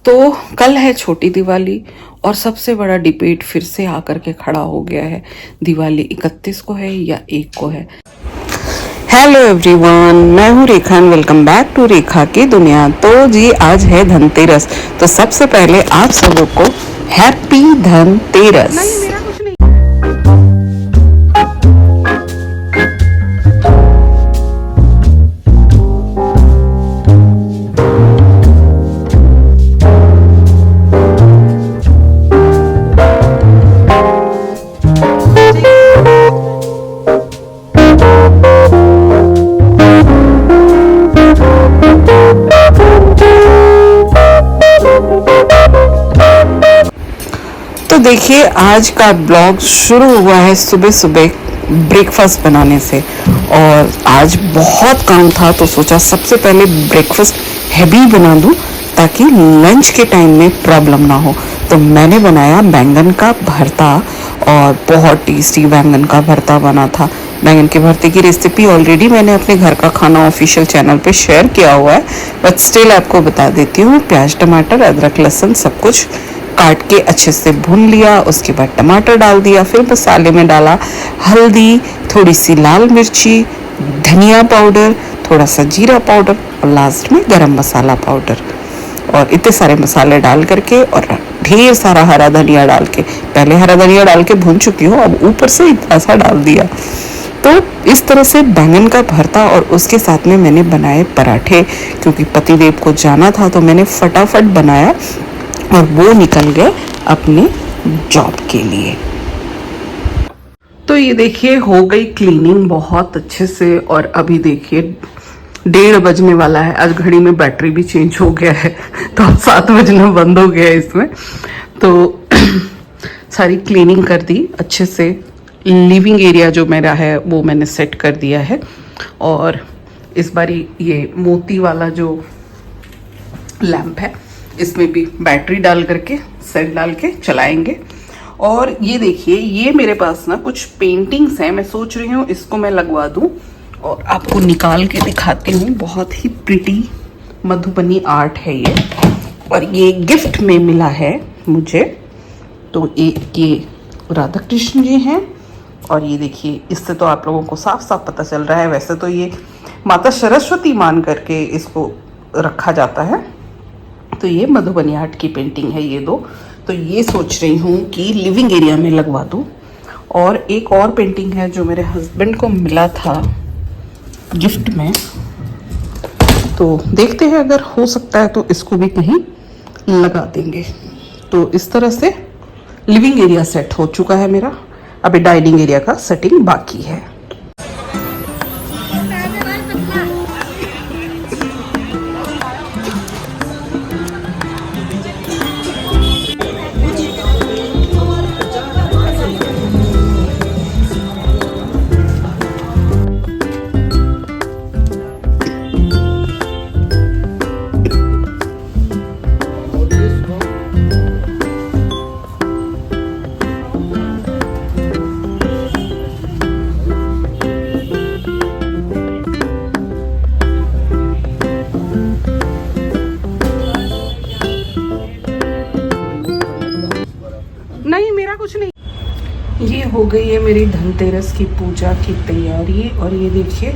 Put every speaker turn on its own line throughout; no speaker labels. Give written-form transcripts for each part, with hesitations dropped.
तो कल है छोटी दिवाली और सबसे बड़ा डिबेट फिर से आकर के खड़ा हो गया है, दिवाली 31 को है या 1 को है। हेलो एवरीवन, मैं हूँ रेखा एंड वेलकम बैक टू रेखा की दुनिया। तो जी आज है धनतेरस, तो सबसे पहले आप सबों को हैप्पी धनतेरस। तो देखिए आज का ब्लॉग शुरू हुआ है सुबह सुबह ब्रेकफास्ट बनाने से, और आज बहुत काम था तो सोचा सबसे पहले ब्रेकफास्ट हैवी बना दूं ताकि लंच के टाइम में प्रॉब्लम ना हो। तो मैंने बनाया बैंगन का भरता, और बहुत टेस्टी बैंगन का भरता बना था। बैंगन के भरते की रेसिपी ऑलरेडी मैंने अपने घर का खाना ऑफिशियल चैनल पे शेयर किया हुआ है, बट स्टिल आपको बता देती हूँ। प्याज टमाटर अदरक लहसुन सब कुछ काट के अच्छे से भून लिया, उसके बाद टमाटर डाल दिया, फिर मसाले में डाला हल्दी, थोड़ी सी लाल मिर्ची, धनिया पाउडर, थोड़ा सा जीरा पाउडर और लास्ट में गरम मसाला पाउडर, और इतने सारे मसाले डाल करके और ढेर सारा हरा धनिया डाल के, पहले हरा धनिया डाल के भून चुकी हूँ, अब ऊपर से इतना सा डाल दिया। तो इस तरह से बैंगन का भरता, और उसके साथ में मैंने बनाए पराठे, क्योंकि पतिदेव को जाना था तो मैंने फटाफट बनाया और वो निकल गए अपने जॉब के लिए। तो ये देखिए हो गई क्लीनिंग बहुत अच्छे से, और अभी देखिए 1:30 बजने वाला है। आज घड़ी में बैटरी भी चेंज हो गया है तो अब 7 बजना बंद हो गया है इसमें। तो सारी क्लीनिंग कर दी अच्छे से। लिविंग एरिया जो मेरा है वो मैंने सेट कर दिया है, और इस बारी ये मोती वाला जो लैंप है इसमें भी बैटरी डाल करके सेट डाल के चलाएंगे। और ये देखिए ये मेरे पास ना कुछ पेंटिंग्स हैं, मैं सोच रही हूँ इसको मैं लगवा दूँ और आपको निकाल के दिखाती हूँ। बहुत ही प्रिटी मधुबनी आर्ट है ये, और ये गिफ्ट में मिला है मुझे। तो ये राधा कृष्ण जी हैं, और ये देखिए इससे तो आप लोगों को साफ साफ पता चल रहा है। वैसे तो ये माता सरस्वती मान करके इसको रखा जाता है। तो ये मधुबनी आर्ट की पेंटिंग है ये दो। तो ये सोच रही हूँ कि लिविंग एरिया में लगवा दूँ। और एक और पेंटिंग है जो मेरे हस्बैंड को मिला था गिफ्ट में, तो देखते हैं अगर हो सकता है तो इसको भी कहीं लगा देंगे। तो इस तरह से लिविंग एरिया सेट हो चुका है मेरा, अभी डाइनिंग एरिया का सेटिंग बाकी है। नहीं मेरा कुछ नहीं। ये हो गई है मेरी धनतेरस की पूजा की तैयारी, और ये देखिए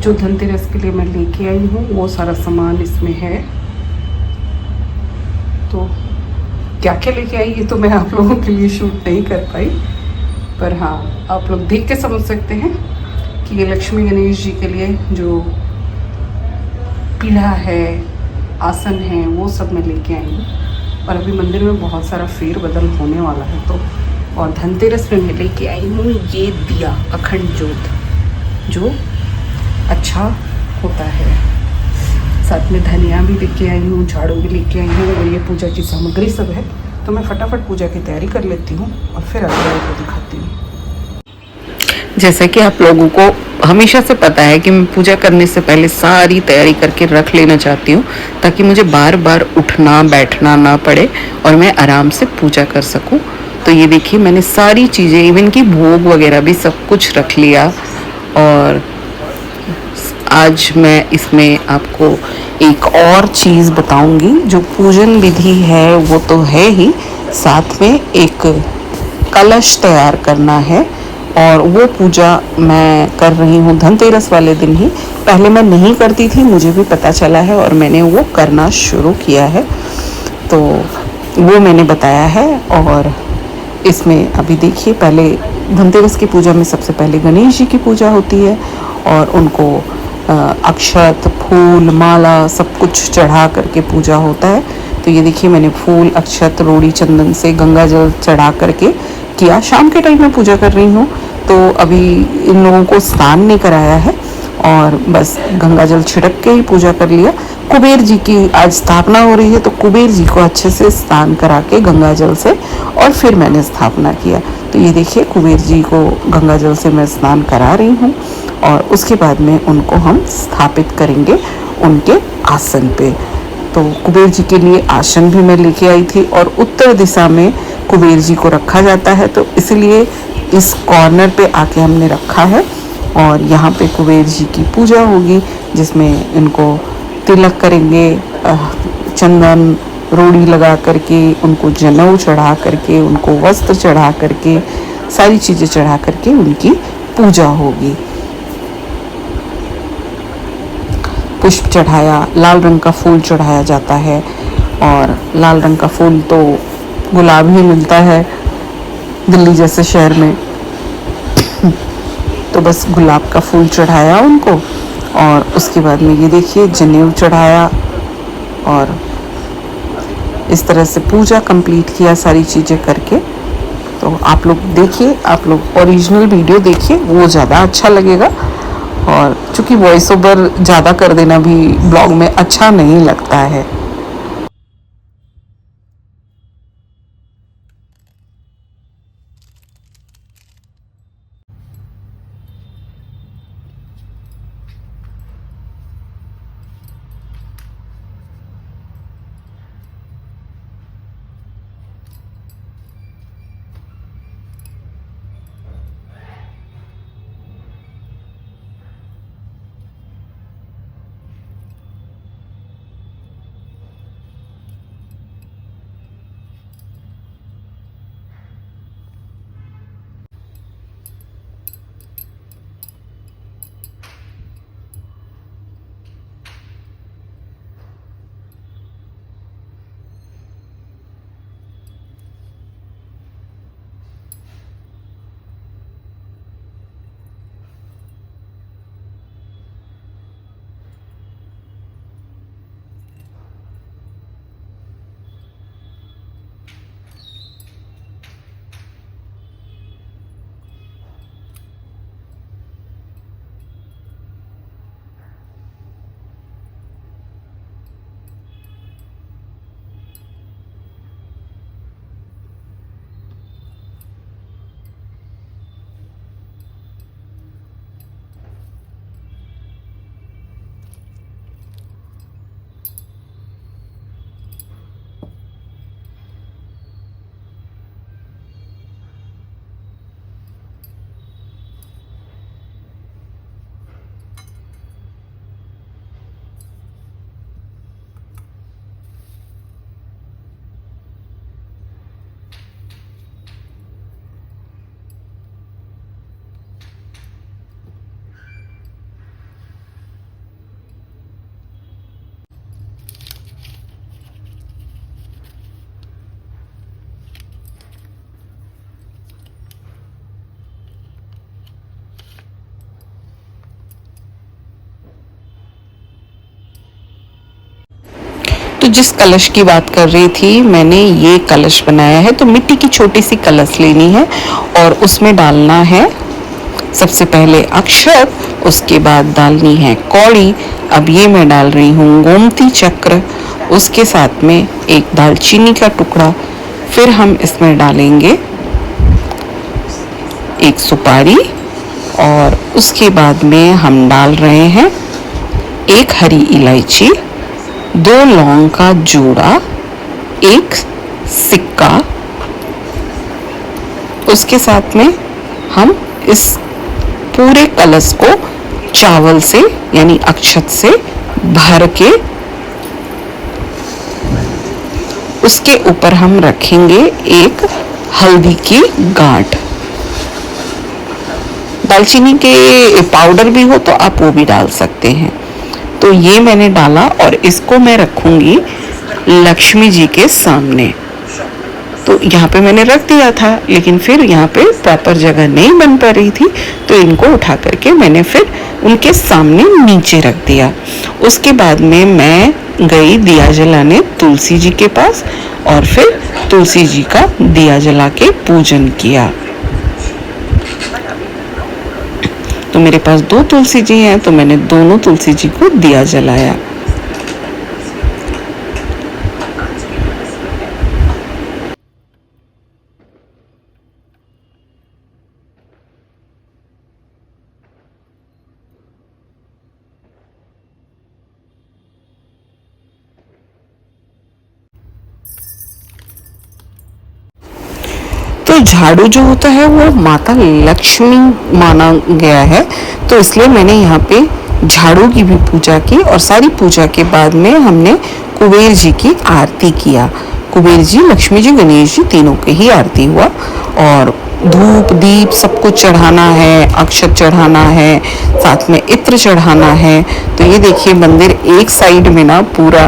जो धनतेरस के लिए मैं लेके आई हूँ वो सारा सामान इसमें है। तो क्या क्या लेके आई ये तो मैं आप लोगों के लिए शूट नहीं कर पाई, पर हाँ आप लोग देख के समझ सकते हैं कि ये लक्ष्मी गणेश जी के लिए जो पीढ़ा है, आसन है, वो सब मैं लेके आई हूँ। और अभी मंदिर में बहुत सारा फेर बदल होने वाला है। तो और धनतेरस में मैं लेके आई हूँ ये दिया अखंड जोत, जो अच्छा होता है। साथ में धनिया भी लेके आई हूँ, झाड़ू भी लेके आई हूँ, और ये पूजा की सामग्री सब है। तो मैं फटाफट पूजा की तैयारी कर लेती हूँ और फिर आगे आपको दिखाती हूँ। जैसा कि आप लोगों को हमेशा से पता है कि मैं पूजा करने से पहले सारी तैयारी करके रख लेना चाहती हूँ, ताकि मुझे बार बार उठना बैठना ना पड़े और मैं आराम से पूजा कर सकूँ। तो ये देखिए मैंने सारी चीज़ें, इवन की भोग वगैरह भी सब कुछ रख लिया। और आज मैं इसमें आपको एक और चीज़ बताऊंगी। जो पूजन विधि है वो तो है ही, साथ में एक कलश तैयार करना है और वो पूजा मैं कर रही हूँ धनतेरस वाले दिन ही। पहले मैं नहीं करती थी, मुझे भी पता चला है और मैंने वो करना शुरू किया है, तो वो मैंने बताया है। और इसमें अभी देखिए, पहले धनतेरस की पूजा में सबसे पहले गणेश जी की पूजा होती है और उनको अक्षत, फूल, माला सब कुछ चढ़ा करके पूजा होता है। तो ये देखिए, मैंने फूल, अक्षत, रोड़ी, चंदन से गंगा जल चढ़ा करके किया। शाम के टाइम में पूजा कर रही हूँ, तो अभी इन लोगों को स्नान नहीं कराया है और बस गंगा जल छिड़क के ही पूजा कर लिया। कुबेर जी की आज स्थापना हो रही है, तो कुबेर जी को अच्छे से स्नान करा के गंगा जल से और फिर मैंने स्थापना किया। तो ये देखिए, कुबेर जी को गंगा जल से मैं स्नान करा रही हूँ और उसके बाद में उनको हम स्थापित करेंगे उनके आसन पे। तो कुबेर जी के लिए आसन भी मैं लेके आई थी और उत्तर दिशा में कुबेर जी को रखा जाता है, तो इसलिए इस कॉर्नर पे आके हमने रखा है और यहाँ पे कुबेर जी की पूजा होगी, जिसमें इनको तिलक करेंगे, चंदन, रोड़ी लगा करके, उनको जनेऊ चढ़ा करके, उनको वस्त्र चढ़ा करके, सारी चीज़ें चढ़ा करके उनकी पूजा होगी। पुष्प चढ़ाया, लाल रंग का फूल चढ़ाया जाता है और लाल रंग का फूल तो गुलाब ही मिलता है दिल्ली जैसे शहर में, तो बस गुलाब का फूल चढ़ाया उनको और उसके बाद में ये देखिए जनेऊ चढ़ाया और इस तरह से पूजा कंप्लीट किया सारी चीज़ें करके। तो आप लोग देखिए, आप लोग ओरिजिनल वीडियो देखिए, वो ज़्यादा अच्छा लगेगा। और चूँकि वॉइस ओवर ज़्यादा कर देना भी ब्लॉग में अच्छा नहीं लगता है। तो जिस कलश की बात कर रही थी, मैंने ये कलश बनाया है। तो मिट्टी की छोटी सी कलश लेनी है और उसमें डालना है सबसे पहले अक्षत, उसके बाद डालनी है कौड़ी। अब ये मैं डाल रही हूँ गोमती चक्र, उसके साथ में एक दालचीनी का टुकड़ा। फिर हम इसमें डालेंगे एक सुपारी और उसके बाद में हम डाल रहे हैं एक हरी इलायची, 2 लौंग का जूड़ा, एक सिक्का। उसके साथ में हम इस पूरे कलश को चावल से यानी अक्षत से भर के उसके ऊपर हम रखेंगे एक हल्दी की गांठ। दालचीनी के पाउडर भी हो तो आप वो भी डाल सकते हैं। तो ये मैंने डाला और इसको मैं रखूंगी लक्ष्मी जी के सामने। तो यहाँ पे मैंने रख दिया था, लेकिन फिर यहाँ पे प्रॉपर जगह नहीं बन पा रही थी, तो इनको उठा करके मैंने फिर उनके सामने नीचे रख दिया। उसके बाद में मैं गई दिया जलाने तुलसी जी के पास और फिर तुलसी जी का दिया जला के पूजन किया। तो मेरे पास 2 तुलसी जी हैं, तो मैंने दोनों तुलसी जी को दिया जलाया। तो झाड़ू जो होता है वो माता लक्ष्मी माना गया है, तो इसलिए मैंने यहाँ पे झाड़ू की भी पूजा की और सारी पूजा के बाद में हमने कुबेर जी की आरती किया। कुबेर जी, लक्ष्मी जी, गणेश जी तीनों की ही आरती हुआ और धूप दीप सब कुछ चढ़ाना है, अक्षत चढ़ाना है, साथ में इत्र चढ़ाना है। तो ये देखिए मंदिर एक साइड में ना पूरा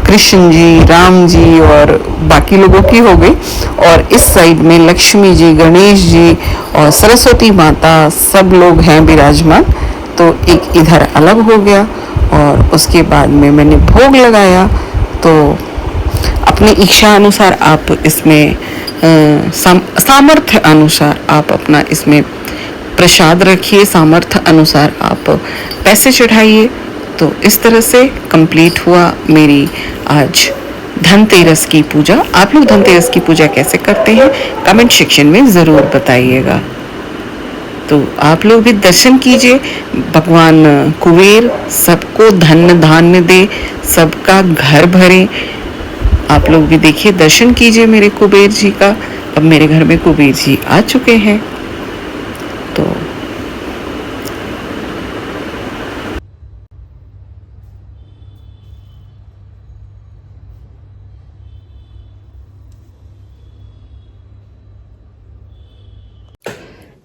कृष्ण जी, राम जी और बाकी लोगों की हो गई, और इस साइड में लक्ष्मी जी, गणेश जी और सरस्वती माता सब लोग हैं विराजमान। तो एक इधर अलग हो गया और उसके बाद में मैंने भोग लगाया। तो अपनी इच्छा अनुसार आप इसमें सामर्थ्य अनुसार आप अपना इसमें प्रसाद रखिए, सामर्थ्य अनुसार आप पैसे चढ़ाइए। तो इस तरह से कंप्लीट हुआ मेरी आज धनतेरस की पूजा। आप लोग धनतेरस की पूजा कैसे करते हैं कमेंट सेक्शन में ज़रूर बताइएगा। तो आप लोग भी दर्शन कीजिए, भगवान कुबेर सबको धन धान्य दे, सबका घर भरे। आप लोग भी देखिए, दर्शन कीजिए मेरे कुबेर जी का। अब मेरे घर में कुबेर जी आ चुके हैं। तो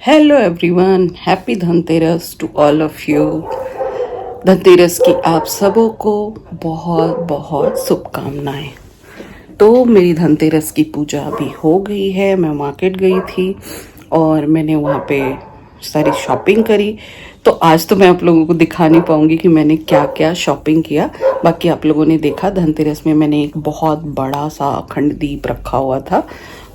hello everyone, happy Dhanteras to all of you. Dhanteras की आप सबों को बहुत बहुत शुभकामनाएं। तो मेरी धनतेरस की पूजा अभी हो गई है। मैं मार्केट गई थी और मैंने वहाँ पे सारी शॉपिंग करी। तो आज तो मैं आप लोगों को दिखा नहीं पाऊंगी कि मैंने क्या क्या शॉपिंग किया। बाकी आप लोगों ने देखा धनतेरस में मैंने एक बहुत बड़ा सा अखंड दीप रखा हुआ था,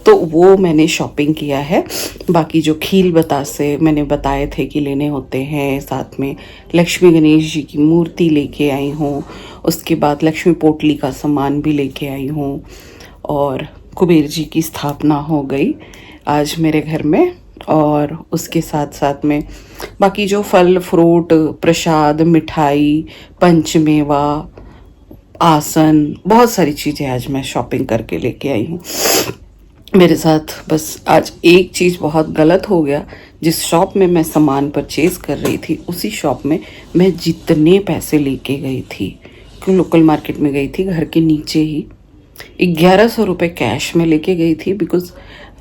तो वो मैंने शॉपिंग किया है। बाकी जो खील बतासे मैंने बताए थे कि लेने होते हैं, साथ में लक्ष्मी गणेश जी की मूर्ति लेके आई हूँ। उसके बाद लक्ष्मी पोटली का सामान भी लेके आई हूँ और कुबेर जी की स्थापना हो गई आज मेरे घर में। और उसके साथ साथ में बाकी जो फल फ्रूट, प्रसाद, मिठाई, पंचमेवा, आसन, बहुत सारी चीज़ें आज मैं शॉपिंग करके लेके आई हूँ। मेरे साथ बस आज एक चीज़ बहुत गलत हो गया। जिस शॉप में मैं सामान परचेज़ कर रही थी उसी शॉप में मैं जितने पैसे लेके गई थी, क्यों लोकल मार्केट में गई थी घर के नीचे ही, 1100 रुपये कैश में लेके गई थी। बिकॉज़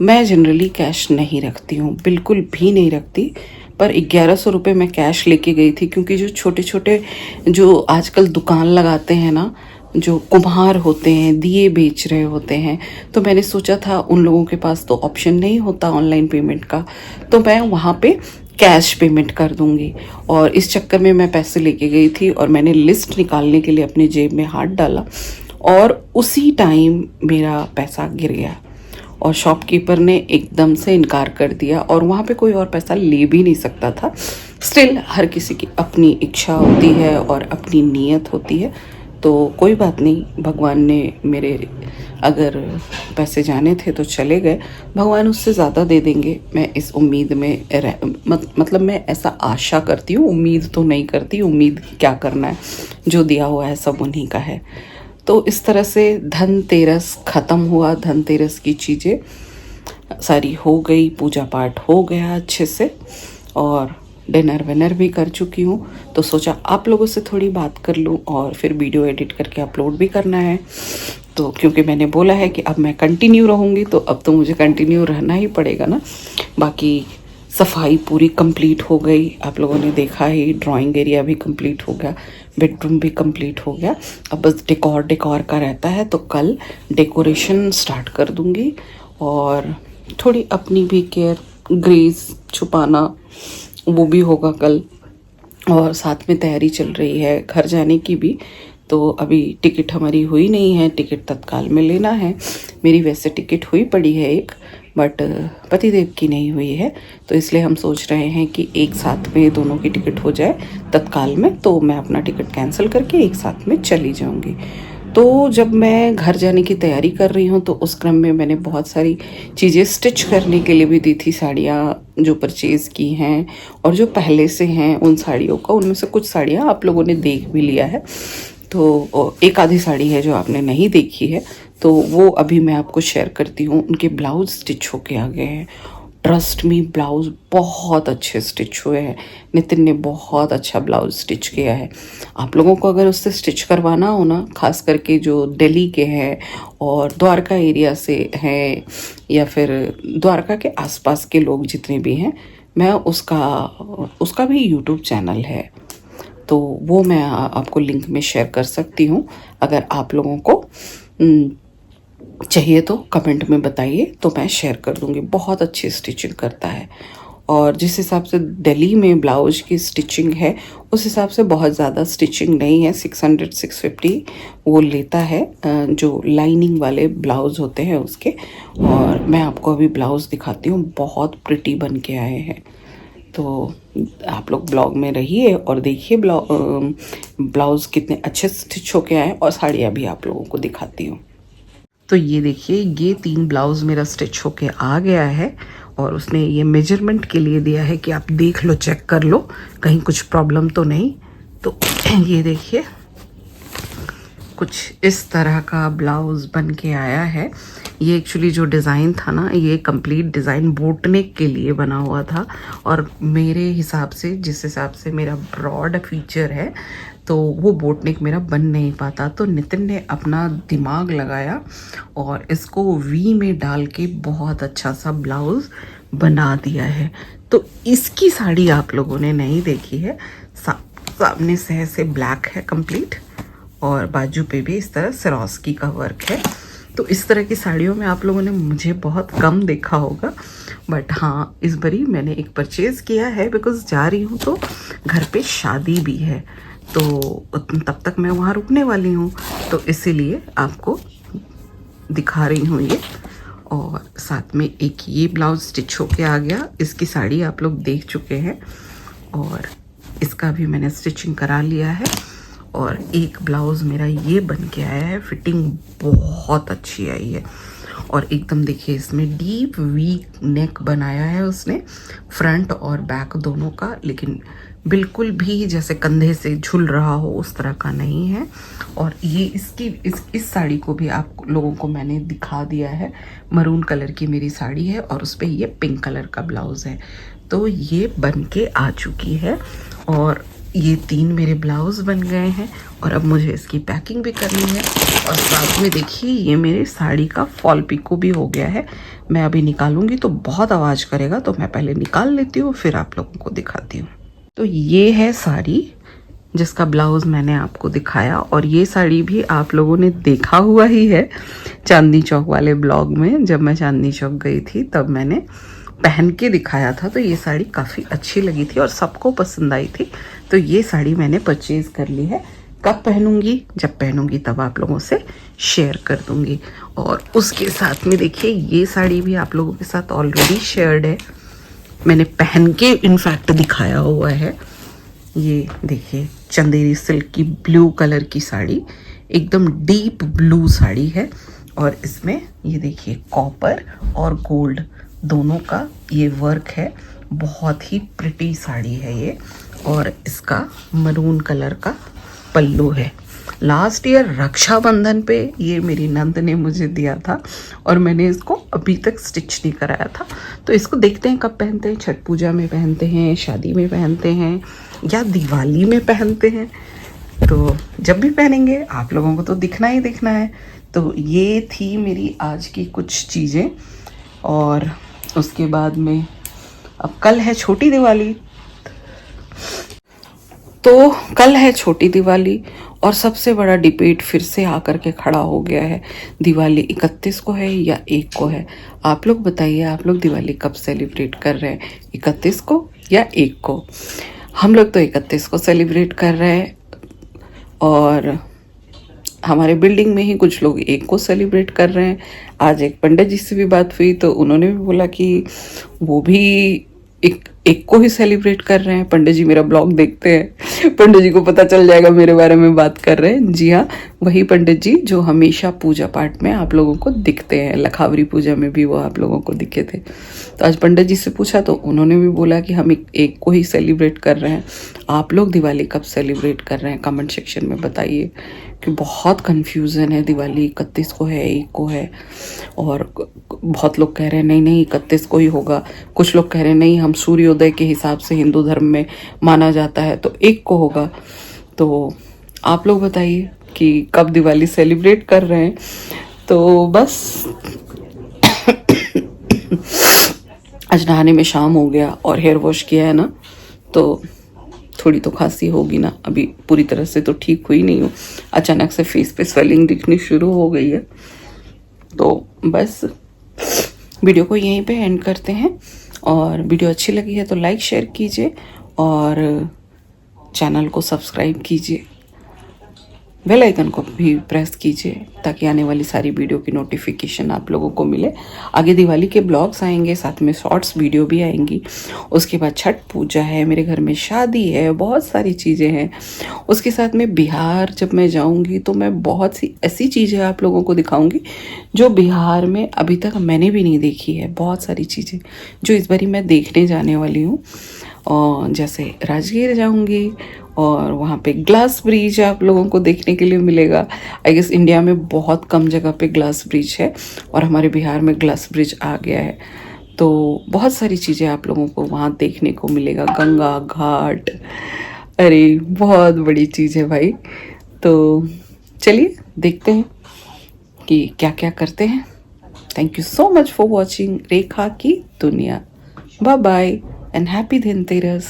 मैं जनरली कैश नहीं रखती हूँ, बिल्कुल भी नहीं रखती, पर 1100 रुपये मैं कैश लेके गई थी। क्योंकि जो छोटे छोटे जो आजकल दुकान लगाते हैं ना, जो कुम्हार होते हैं, दिए बेच रहे होते हैं, तो मैंने सोचा था उन लोगों के पास तो ऑप्शन नहीं होता ऑनलाइन पेमेंट का, तो मैं वहाँ पे कैश पेमेंट कर दूँगी। और इस चक्कर में मैं पैसे लेके गई थी और मैंने लिस्ट निकालने के लिए अपनी जेब में हाथ डाला और उसी टाइम मेरा पैसा गिर गया और शॉपकीपर ने एकदम से इनकार कर दिया और वहाँ पे कोई और पैसा ले भी नहीं सकता था। स्टिल हर किसी की अपनी इच्छा होती है और अपनी नीयत होती है, तो कोई बात नहीं। भगवान ने मेरे अगर पैसे जाने थे तो चले गए, भगवान उससे ज़्यादा दे देंगे, मैं इस उम्मीद में मतलब मैं ऐसा आशा करती हूँ, उम्मीद तो नहीं करती। उम्मीद क्या करना है, जो दिया हुआ है सब उन्हीं का है। तो इस तरह से धनतेरस ख़त्म हुआ। धनतेरस की चीज़ें सारी हो गई, पूजा पाठ हो गया अच्छे से और डिनर विनर भी कर चुकी हूँ, तो सोचा आप लोगों से थोड़ी बात कर लूँ और फिर वीडियो एडिट करके अपलोड भी करना है। तो क्योंकि मैंने बोला है कि अब मैं कंटिन्यू रहूँगी, तो अब तो मुझे कंटिन्यू रहना ही पड़ेगा ना। बाकी सफाई पूरी कंप्लीट हो गई, आप लोगों ने देखा ही, ड्राइंग एरिया भी कंप्लीट हो गया, बेडरूम भी कंप्लीट हो गया। अब बस डेकोर का रहता है, तो कल डेकोरेशन स्टार्ट कर दूँगी और थोड़ी अपनी भी केयर, ग्रेस छुपाना, वो भी होगा कल। और साथ में तैयारी चल रही है घर जाने की भी, तो अभी टिकट हमारी हुई नहीं है, टिकट तत्काल में लेना है। मेरी वैसे टिकट हुई पड़ी है एक, बट पतिदेव की नहीं हुई है, तो इसलिए हम सोच रहे हैं कि एक साथ में दोनों की टिकट हो जाए तत्काल में, तो मैं अपना टिकट कैंसिल करके एक साथ में चली जाऊंगी। तो जब मैं घर जाने की तैयारी कर रही हूँ, तो उस क्रम में मैंने बहुत सारी चीज़ें स्टिच करने के लिए भी दी थी, साड़ियाँ जो परचेज़ की हैं और जो पहले से हैं उन साड़ियों का, उनमें से कुछ साड़ियाँ आप लोगों ने देख भी लिया है, तो एक आधी साड़ी है जो आपने नहीं देखी है, तो वो अभी मैं आपको शेयर करती हूँ। उनके ब्लाउज स्टिच होके आ गए हैं, ट्रस्ट मी, ब्लाउज बहुत अच्छे स्टिच हुए हैं। नितिन ने बहुत अच्छा ब्लाउज स्टिच किया है। आप लोगों को अगर उससे स्टिच करवाना हो ना, खास करके जो दिल्ली के हैं और द्वारका एरिया से हैं या फिर द्वारका के आसपास के लोग जितने भी हैं, मैं उसका भी यूट्यूब चैनल है, तो वो मैं आपको लिंक में शेयर कर सकती हूँ। अगर आप लोगों को चाहिए तो कमेंट में बताइए, तो मैं शेयर कर दूँगी। बहुत अच्छी स्टिचिंग करता है, और जिस हिसाब से दिल्ली में ब्लाउज की स्टिचिंग है, उस हिसाब से बहुत ज़्यादा स्टिचिंग नहीं है। 600-650 वो लेता है, जो लाइनिंग वाले ब्लाउज होते हैं उसके। और मैं आपको अभी ब्लाउज़ दिखाती हूँ, बहुत प्रिटी बन के आए हैं। तो आप लोग ब्लॉग में रहिए और देखिए ब्लाउज़ कितने अच्छे स्टिच होके आए, और साड़ियाँ भी आप लोगों को दिखाती हूँ। तो ये देखिए, ये 3 ब्लाउज़ मेरा स्टिच होके आ गया है, और उसने ये मेजरमेंट के लिए दिया है कि आप देख लो, चेक कर लो कहीं कुछ प्रॉब्लम तो नहीं। तो ये देखिए, कुछ इस तरह का ब्लाउज़ बन के आया है। ये एक्चुअली जो डिज़ाइन था ना, ये कंप्लीट डिज़ाइन बोट नेक के लिए बना हुआ था, और मेरे हिसाब से, जिस हिसाब से मेरा ब्रॉड फीचर है, तो वो बोट नेक मेरा बन नहीं पाता। तो नितिन ने अपना दिमाग लगाया और इसको वी में डाल के बहुत अच्छा सा ब्लाउज़ बना दिया है। तो इसकी साड़ी आप लोगों ने नहीं देखी है। सामने से ऐसे ब्लैक है कंप्लीट, और बाजू पे भी इस तरह सिरोस्की का वर्क है। तो इस तरह की साड़ियों में आप लोगों ने मुझे बहुत कम देखा होगा, बट हाँ, इस बारी मैंने एक परचेज़ किया है, बिकॉज़ जा रही हूँ तो घर पे शादी भी है, तो तब तक मैं वहाँ रुकने वाली हूँ, तो इसीलिए आपको दिखा रही हूँ ये। और साथ में एक ये ब्लाउज स्टिच होके आ गया, इसकी साड़ी आप लोग देख चुके हैं, और इसका भी मैंने स्टिचिंग करा लिया है। और एक ब्लाउज़ मेरा ये बन के आया है, फिटिंग बहुत अच्छी आई है, और एकदम देखिए, इसमें डीप वी नेक बनाया है उसने, फ्रंट और बैक दोनों का, लेकिन बिल्कुल भी जैसे कंधे से झूल रहा हो उस तरह का नहीं है। और ये इस साड़ी को भी आप लोगों को मैंने दिखा दिया है। मरून कलर की मेरी साड़ी है, और उस पर ये पिंक कलर का ब्लाउज़ है। तो ये बन के आ चुकी है, और ये 3 मेरे ब्लाउज़ बन गए हैं, और अब मुझे इसकी पैकिंग भी करनी है। और साथ में देखिए, ये मेरी साड़ी का फॉल पिको भी हो गया है। मैं अभी निकालूंगी तो बहुत आवाज़ करेगा, तो मैं पहले निकाल लेती हूँ, फिर आप लोगों को दिखाती हूँ। तो ये है साड़ी जिसका ब्लाउज़ मैंने आपको दिखाया, और ये साड़ी भी आप लोगों ने देखा हुआ ही है चांदनी चौक वाले ब्लॉग में। जब मैं चांदनी चौक गई थी तब मैंने पहन के दिखाया था, तो ये साड़ी काफ़ी अच्छी लगी थी और सबको पसंद आई थी। तो ये साड़ी मैंने परचेज़ कर ली है। कब पहनूंगी? जब पहनूंगी तब आप लोगों से शेयर कर दूंगी। और उसके साथ में देखिए, ये साड़ी भी आप लोगों के साथ ऑलरेडी शेयर्ड है, मैंने पहन के इनफैक्ट दिखाया हुआ है। ये देखिए, चंदेरी सिल्क की ब्लू कलर की साड़ी, एकदम डीप ब्लू साड़ी है, और इसमें ये देखिए कॉपर और गोल्ड दोनों का ये वर्क है। बहुत ही प्रिटी साड़ी है ये, और इसका मरून कलर का पल्लू है। लास्ट ईयर रक्षाबंधन पे ये मेरी नंद ने मुझे दिया था और मैंने इसको अभी तक स्टिच नहीं कराया था। तो इसको देखते हैं कब पहनते हैं, छठ पूजा में पहनते हैं, शादी में पहनते हैं या दिवाली में पहनते हैं। तो जब भी पहनेंगे आप लोगों को तो दिखना ही दिखना है। तो ये थी मेरी आज की कुछ चीज़ें। और उसके बाद में अब कल है छोटी दिवाली, तो कल है छोटी दिवाली और सबसे बड़ा डिबेट फिर से आकर के खड़ा हो गया है, दिवाली 31 को है या 1 को है। आप लोग बताइए, आप लोग दिवाली कब सेलिब्रेट कर रहे हैं, 31 को या 1 को? हम लोग तो 31 को सेलिब्रेट कर रहे हैं और हमारे बिल्डिंग में ही कुछ लोग 1 को सेलिब्रेट कर रहे हैं। आज एक पंडित जी से भी बात हुई तो उन्होंने भी बोला कि वो भी एक को ही सेलिब्रेट कर रहे हैं। पंडित जी मेरा ब्लॉग देखते हैं, पंडित जी को पता चल जाएगा मेरे बारे में बात कर रहे हैं। जी हाँ, वही पंडित जी जो हमेशा पूजा पाठ में आप लोगों को दिखते हैं, लखावरी पूजा में भी वो आप लोगों को दिखे थे। तो आज पंडित जी से पूछा तो उन्होंने भी बोला कि हम एक को ही सेलिब्रेट कर रहे हैं। आप लोग दिवाली कब सेलिब्रेट कर रहे हैं कमेंट सेक्शन में बताइए, कि बहुत कन्फ्यूज़न है, दिवाली 31 को है 1 को है। और बहुत लोग कह रहे हैं नहीं 31 को ही होगा, कुछ लोग कह रहे हैं नहीं हम सूर्योदय के हिसाब से हिंदू धर्म में माना जाता है तो 1 को होगा। तो आप लोग बताइए कि कब दिवाली सेलिब्रेट कर रहे हैं। तो बस आज नहाने में शाम हो गया और हेयर वॉश किया है ना, तो थोड़ी तो खांसी होगी ना, अभी पूरी तरह से तो ठीक हुई नहीं हूँ। अचानक से फेस पे स्वेलिंग दिखनी शुरू हो गई है। तो बस वीडियो को यहीं पे एंड करते हैं और वीडियो अच्छी लगी है तो लाइक शेयर कीजिए और चैनल को सब्सक्राइब कीजिए, बेल आइकन को भी प्रेस कीजिए ताकि आने वाली सारी वीडियो की नोटिफिकेशन आप लोगों को मिले। आगे दिवाली के ब्लॉग्स आएंगे, साथ में शॉर्ट्स वीडियो भी आएंगी। उसके बाद छठ पूजा है, मेरे घर में शादी है, बहुत सारी चीज़ें हैं। उसके साथ में बिहार जब मैं जाऊंगी तो मैं बहुत सी ऐसी चीज़ें आप लोगों को दिखाऊंगी जो बिहार में अभी तक मैंने भी नहीं देखी है। बहुत सारी चीज़ें जो इस बारी मैं देखने जाने वाली हूँ। और जैसे राजगीर जाऊंगी और वहाँ पे ग्लास ब्रिज आप लोगों को देखने के लिए मिलेगा। आई गेस इंडिया में बहुत कम जगह पे ग्लास ब्रिज है और हमारे बिहार में ग्लास ब्रिज आ गया है। तो बहुत सारी चीज़ें आप लोगों को वहाँ देखने को मिलेगा, गंगा घाट, अरे बहुत बड़ी चीज़ है भाई। तो चलिए देखते हैं कि क्या क्या करते हैं। Thank you so much for watching Rekha की दुनिया। Bye bye and happy Dhanteras.